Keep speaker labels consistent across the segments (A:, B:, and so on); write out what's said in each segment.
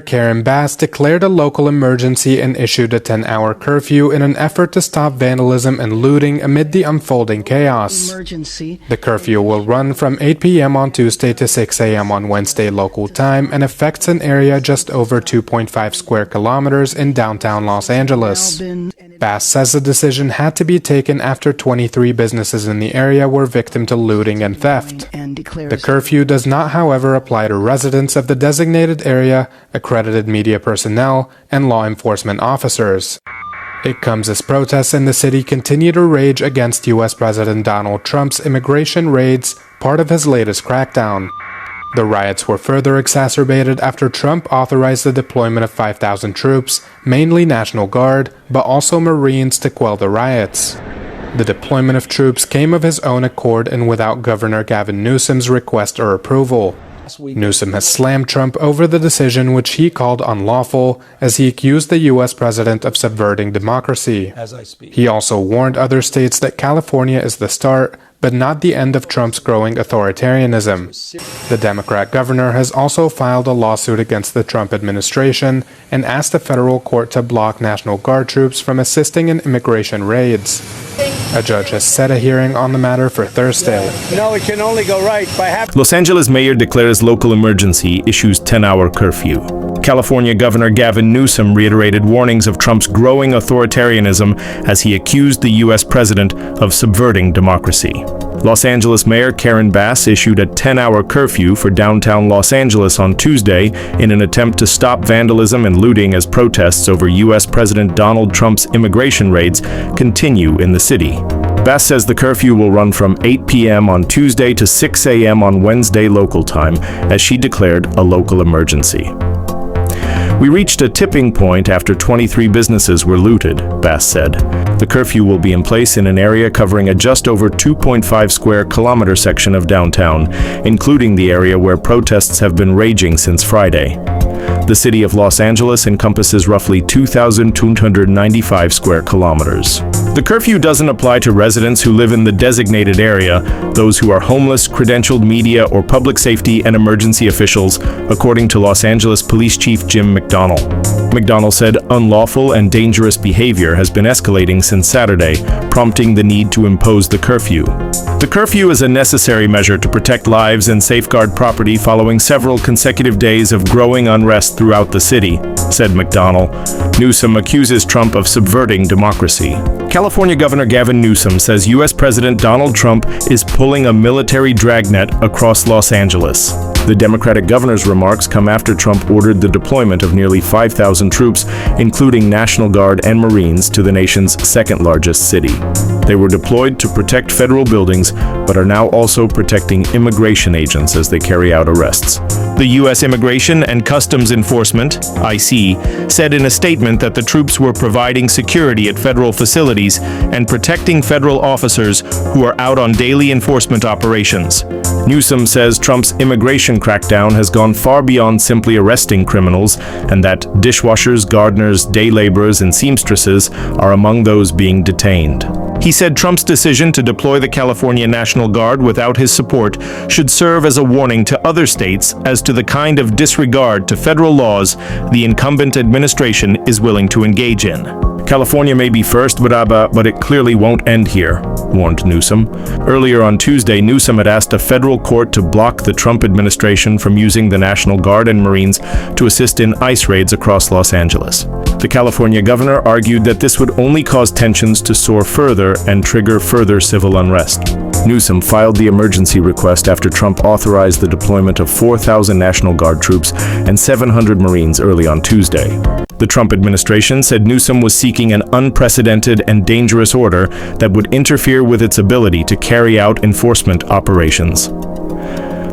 A: Karen Bass declared a local emergency and issued a 10-hour curfew in an effort to stop vandalism and looting amid the unfolding chaos. The curfew will run from 8 p.m. on Tuesday to 6 a.m. on Wednesday local time and affects an area just over 2.5 square kilometers in downtown Los Angeles. Bass says the decision had to be taken after 23 businesses in the area were victim to looting and theft. The curfew does not, however, apply to residents of the designated area, accredited media personnel, and law enforcement officers. It comes as protests in the city continue to rage against U.S. President Donald Trump's immigration raids, part of his latest crackdown. The riots were further exacerbated after Trump authorized the deployment of 5,000 troops, mainly National Guard, but also Marines, to quell the riots. The deployment of troops came of his own accord and without Governor Gavin Newsom's request or approval. Newsom has slammed Trump over the decision, which he called unlawful, as he accused the U.S. president of subverting democracy. He also warned other states that California is the start, but not the end of Trump's growing authoritarianism. The Democrat governor has also filed a lawsuit against the Trump administration and asked a federal court to block National Guard troops from assisting in immigration raids. A judge has set a hearing on the matter for Thursday.
B: No, it can only go right by
C: Los Angeles mayor declares local emergency, issues 10-hour curfew. California Governor Gavin Newsom reiterated warnings of Trump's growing authoritarianism as he accused the U.S. president of subverting democracy. Los Angeles Mayor Karen Bass issued a 10-hour curfew for downtown Los Angeles on Tuesday in an attempt to stop vandalism and looting as protests over U.S. President Donald Trump's immigration raids continue in the city. Bass says the curfew will run from 8 p.m. on Tuesday to 6 a.m. on Wednesday local time, as she declared a local emergency. We reached a tipping point after 23 businesses were looted, Bass said. The curfew will be in place in an area covering a just over 2.5 square kilometer section of downtown, including the area where protests have been raging since Friday. The city of Los Angeles encompasses roughly 2,295 square kilometers. The curfew doesn't apply to residents who live in the designated area, those who are homeless, credentialed media, or public safety and emergency officials, according to Los Angeles Police Chief Jim McDonnell. McDonnell said unlawful and dangerous behavior has been escalating since Saturday, prompting the need to impose the curfew. The curfew is a necessary measure to protect lives and safeguard property following several consecutive days of growing unrest throughout the city, said McDonnell. Newsom accuses Trump of subverting democracy. California Governor Gavin Newsom says U.S. President Donald Trump is pulling a military dragnet across Los Angeles. The Democratic governor's remarks come after Trump ordered the deployment of nearly 5,000 troops, including National Guard and Marines, to the nation's second-largest city. They were deployed to protect federal buildings, but are now also protecting immigration agents as they carry out arrests. The U.S. Immigration and Customs Enforcement, IC, said in a statement that the troops were providing security at federal facilities and protecting federal officers who are out on daily enforcement operations. Newsom says Trump's immigration crackdown has gone far beyond simply arresting criminals, and that dishwashers, gardeners, day laborers, and seamstresses are among those being detained. He said Trump's decision to deploy the California National Guard without his support should serve as a warning to other states as to the kind of disregard to federal laws the incumbent administration is willing to engage in. California may be first, but it clearly won't end here, warned Newsom. Earlier on Tuesday, Newsom had asked a federal court to block the Trump administration from using the National Guard and Marines to assist in ICE raids across Los Angeles. The California governor argued that this would only cause tensions to soar further and trigger further civil unrest. Newsom filed the emergency request after Trump authorized the deployment of 4,000 National Guard troops and 700 Marines early on Tuesday. The Trump administration said Newsom was seeking an unprecedented and dangerous order that would interfere with its ability to carry out enforcement operations.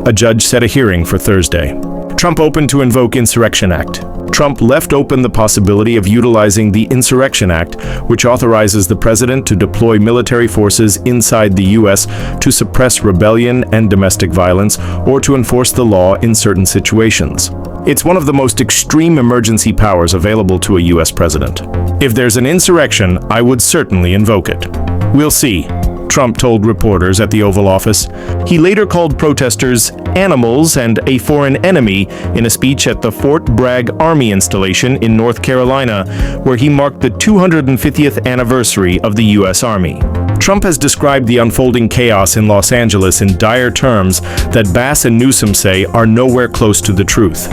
C: A judge set a hearing for Thursday. Trump opened to invoke Insurrection Act. Trump left open the possibility of utilizing the Insurrection Act, which authorizes the president to deploy military forces inside the U.S. to suppress rebellion and domestic violence or to enforce the law in certain situations. It's one of the most extreme emergency powers available to a U.S. president. If there's an insurrection, I would certainly invoke it. We'll see, Trump told reporters at the Oval Office. He later called protesters animals and a foreign enemy in a speech at the Fort Bragg Army installation in North Carolina, where he marked the 250th anniversary of the U.S. Army. Trump has described the unfolding chaos in Los Angeles in dire terms that Bass and Newsom say are nowhere close to the truth.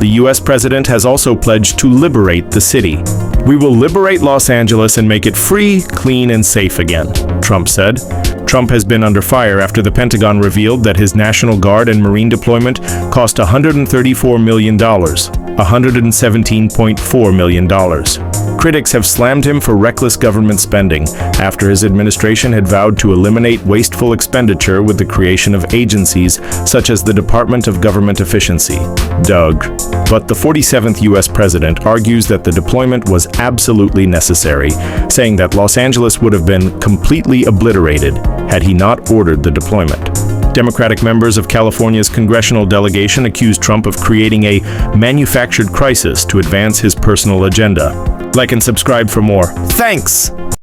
C: The U.S. president has also pledged to liberate the city. "We will liberate Los Angeles and make it free, clean, and safe again," Trump said. Trump has been under fire after the Pentagon revealed that his National Guard and Marine deployment cost $134 million, $117.4 million. Critics have slammed him for reckless government spending after his administration had vowed to eliminate wasteful expenditure with the creation of agencies such as the Department of Government Efficiency, DOG. But the 47th U.S. president argues that the deployment was absolutely necessary, saying that Los Angeles would have been completely obliterated had he not ordered the deployment. Democratic members of California's congressional delegation accused Trump of creating a manufactured crisis to advance his personal agenda. Like and subscribe for more. Thanks!